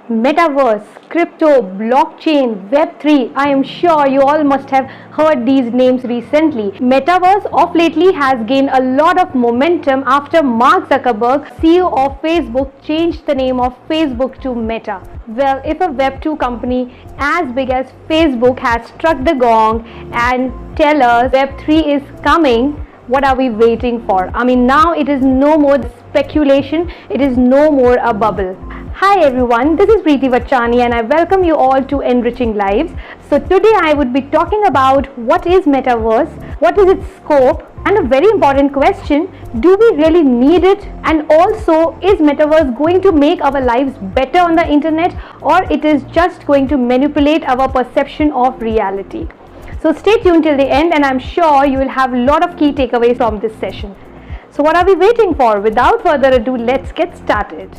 Metaverse, crypto, blockchain, Web3. I am sure you all must have heard these names recently. Metaverse of lately has gained a lot of momentum after Mark Zuckerberg, CEO of Facebook, changed the name of Facebook to Meta. Well, if a Web2 company as big as Facebook has struck the gong and tell us Web3 is coming, what are we waiting for? I mean, now it is no more speculation, it is no more a bubble. Hi everyone, this is Preeti Vachhani and I welcome you all to Enriching Lives. So today I would be talking about what is Metaverse, what is its scope, and a very important question, do we really need it? And also, is Metaverse going to make our lives better on the internet, or it is just going to manipulate our perception of reality? So stay tuned till the end and I'm sure you will have a lot of key takeaways from this session. So what are we waiting for? Without further ado, let's get started.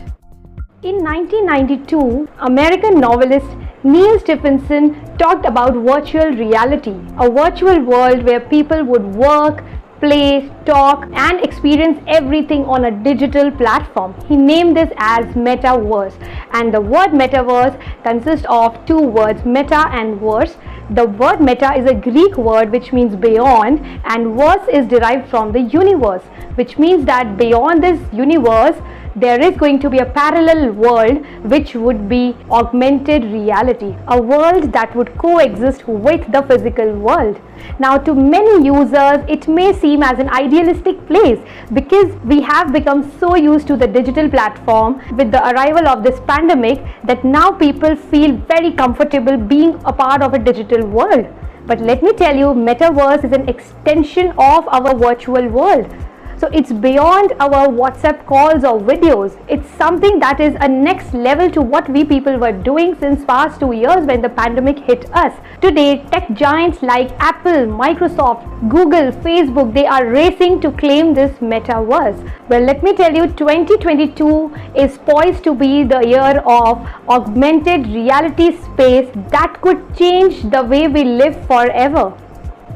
In 1992, American novelist Neil Stephenson talked about virtual reality, a virtual world where people would work, play, talk, and experience everything on a digital platform. He named this as Metaverse, and the word Metaverse consists of two words, meta and verse. The word meta is a Greek word which means beyond, and verse is derived from the universe, which means that beyond this universe there is going to be a parallel world which would be augmented reality, a world that would coexist with the physical world. Now, to many users, it may seem as an idealistic place because we have become so used to the digital platform with the arrival of this pandemic that now people feel very comfortable being a part of a digital world. But let me tell you, Metaverse is an extension of our virtual world. So it's beyond our WhatsApp calls or videos. It's something that is a next level to what we people were doing since past 2 years when the pandemic hit us. Today, tech giants like Apple, Microsoft, Google, Facebook, they are racing to claim this metaverse. Well, let me tell you, 2022 is poised to be the year of augmented reality space that could change the way we live forever.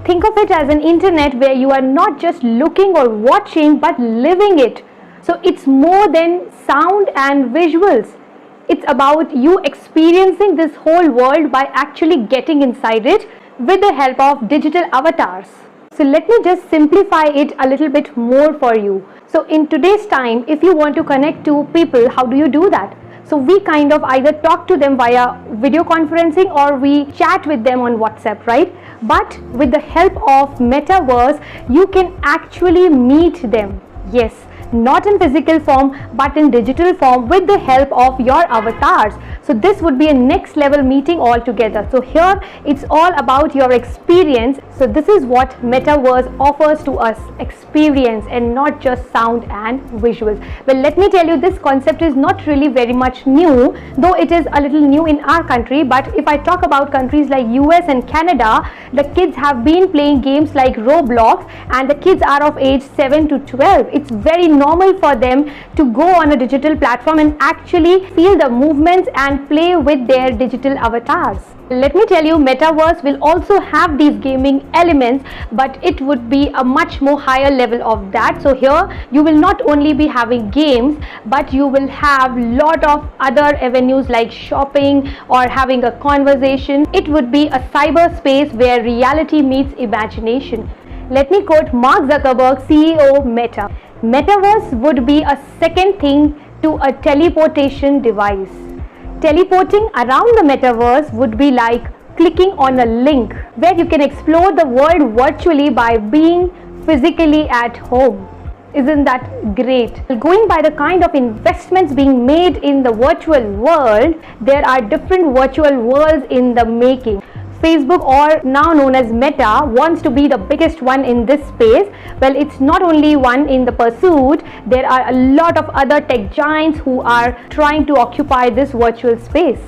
Think of it as an internet where you are not just looking or watching but living it. So it's more than sound and visuals. It's about you experiencing this whole world by actually getting inside it with the help of digital avatars. So let me just simplify it a little bit more for you. So in today's time, if you want to connect to people, how do you do that? So we kind of either talk to them via video conferencing or we chat with them on WhatsApp, right? But with the help of Metaverse, you can actually meet them. Yes, not in physical form, but in digital form with the help of your avatars. So this would be a next level meeting altogether. So here it's all about your experience. So this is what Metaverse offers to us, experience and not just sound and visuals. Well, let me tell you, this concept is not really very much new, though it is a little new in our country. But if I talk about countries like US and Canada, the kids have been playing games like Roblox and the kids are of age 7 to 12. It's very normal for them to go on a digital platform and actually feel the movements and play with their digital avatars. Let me tell you, Metaverse will also have these gaming elements, but it would be a much more higher level of that. So here you will not only be having games, but you will have lot of other avenues like shopping or having a conversation. It would be a cyberspace where reality meets imagination. Let me quote Mark Zuckerberg, CEO Meta. Metaverse would be a second thing to a teleportation device. Teleporting around the metaverse would be like clicking on a link where you can explore the world virtually by being physically at home. Isn't that great? Going by the kind of investments being made in the virtual world, there are different virtual worlds in the making. Facebook, or now known as Meta, wants to be the biggest one in this space. Well, it's not only one in the pursuit, there are a lot of other tech giants who are trying to occupy this virtual space.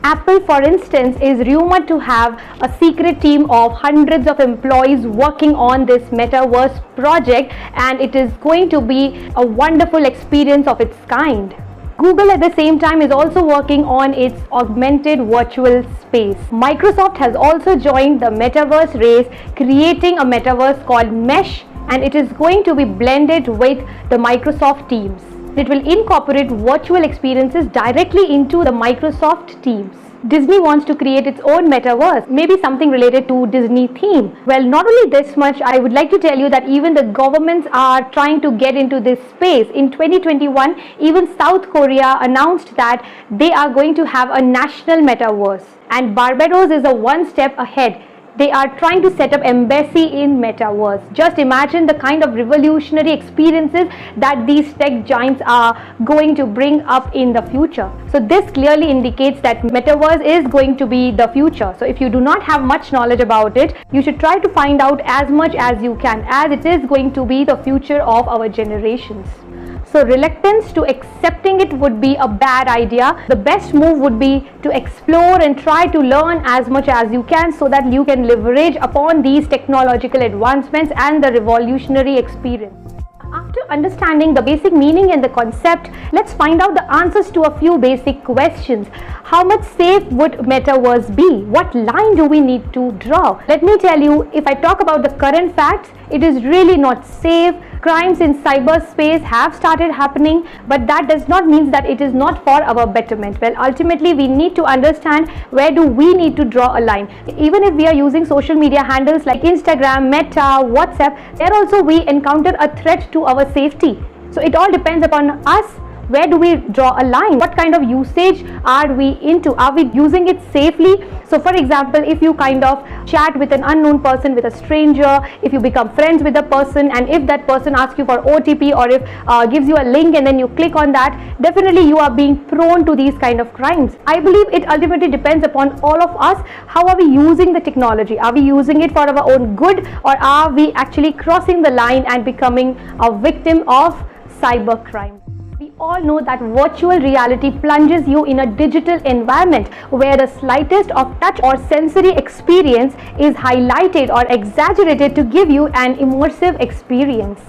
Apple, for instance, is rumored to have a secret team of hundreds of employees working on this Metaverse project, and it is going to be a wonderful experience of its kind. Google at the same time is also working on its augmented virtual space. Microsoft has also joined the metaverse race, creating a metaverse called Mesh, and it is going to be blended with the Microsoft Teams. It will incorporate virtual experiences directly into the Microsoft Teams. Disney wants to create its own metaverse, maybe something related to Disney theme. Well, not only this much, I would like to tell you that even the governments are trying to get into this space. In 2021, even South Korea announced that they are going to have a national metaverse, and Barbados is a one step ahead. They are trying to set up embassy in metaverse. Just imagine the kind of revolutionary experiences that these tech giants are going to bring up in the future. So this clearly indicates that metaverse is going to be the future. So if you do not have much knowledge about it, you should try to find out as much as you can, as it is going to be the future of our generations. So reluctance to accepting it would be a bad idea. The best move would be to explore and try to learn as much as you can so that you can leverage upon these technological advancements and the revolutionary experience. After understanding the basic meaning and the concept, let's find out the answers to a few basic questions. How much safe would metaverse be? What line do we need to draw? Let me tell you, if I talk about the current facts, it is really not safe. Crimes in cyberspace have started happening, but that does not mean that it is not for our betterment. Well, ultimately, we need to understand where do we need to draw a line. Even if we are using social media handles like Instagram, Meta, WhatsApp, there also we encounter a threat to our safety. So it all depends upon us. Where do we draw a line? What kind of usage are we into? Are we using it safely? So for example, if you kind of chat with an unknown person, with a stranger, if you become friends with a person, and if that person asks you for OTP, or if gives you a link and then you click on that, definitely you are being prone to these kind of crimes. I believe it ultimately depends upon all of us. How are we using the technology? Are we using it for our own good, or are we actually crossing the line and becoming a victim of cybercrime? We all know that virtual reality plunges you in a digital environment where the slightest of touch or sensory experience is highlighted or exaggerated to give you an immersive experience.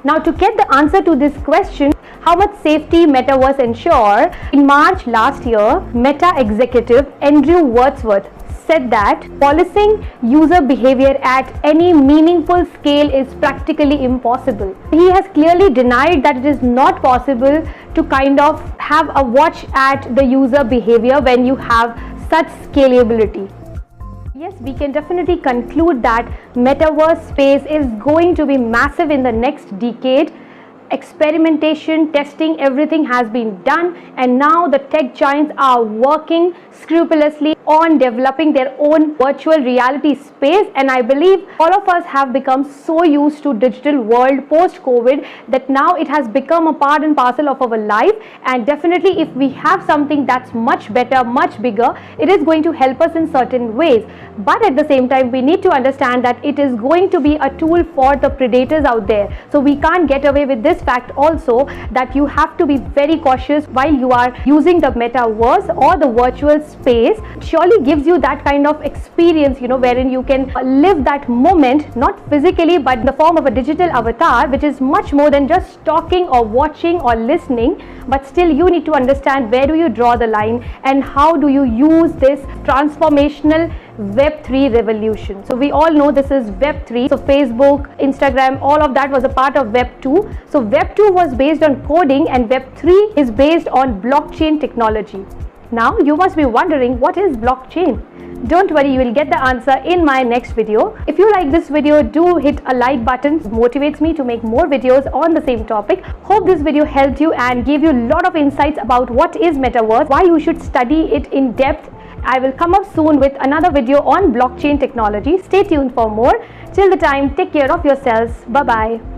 Now, to get the answer to this question, how much safety metaverse ensure? In March last year, Meta executive Andrew Wordsworth said that policing user behavior at any meaningful scale is practically impossible. He has clearly denied that it is not possible to kind of have a watch at the user behavior when you have such scalability. Yes, we can definitely conclude that metaverse space is going to be massive in the next decade. Experimentation, testing, everything has been done, and now the tech giants are working scrupulously on developing their own virtual reality space. And I believe all of us have become so used to digital world post-COVID that now it has become a part and parcel of our life. And definitely if we have something that's much better, much bigger, it is going to help us in certain ways. But at the same time, we need to understand that it is going to be a tool for the predators out there. So we can't get away with this fact also, that you have to be very cautious while you are using the metaverse or the virtual space. It surely gives you that kind of experience, wherein you can live that moment, not physically but in the form of a digital avatar, which is much more than just talking or watching or listening. But still you need to understand where do you draw the line and how do you use this transformational Web3 revolution. So we all know this is Web3. So Facebook, Instagram, all of that was a part of Web2. So Web2 was based on coding and Web3 is based on blockchain technology. Now you must be wondering, what is blockchain? Don't worry, you will get the answer in my next video. If you like this video, do hit a like button. It motivates me to make more videos on the same topic. Hope this video helped you and gave you a lot of insights about what is metaverse, why you should study it in depth. I will come up soon with another video on blockchain technology. Stay tuned for more. Till the time, take care of yourselves. Bye-bye.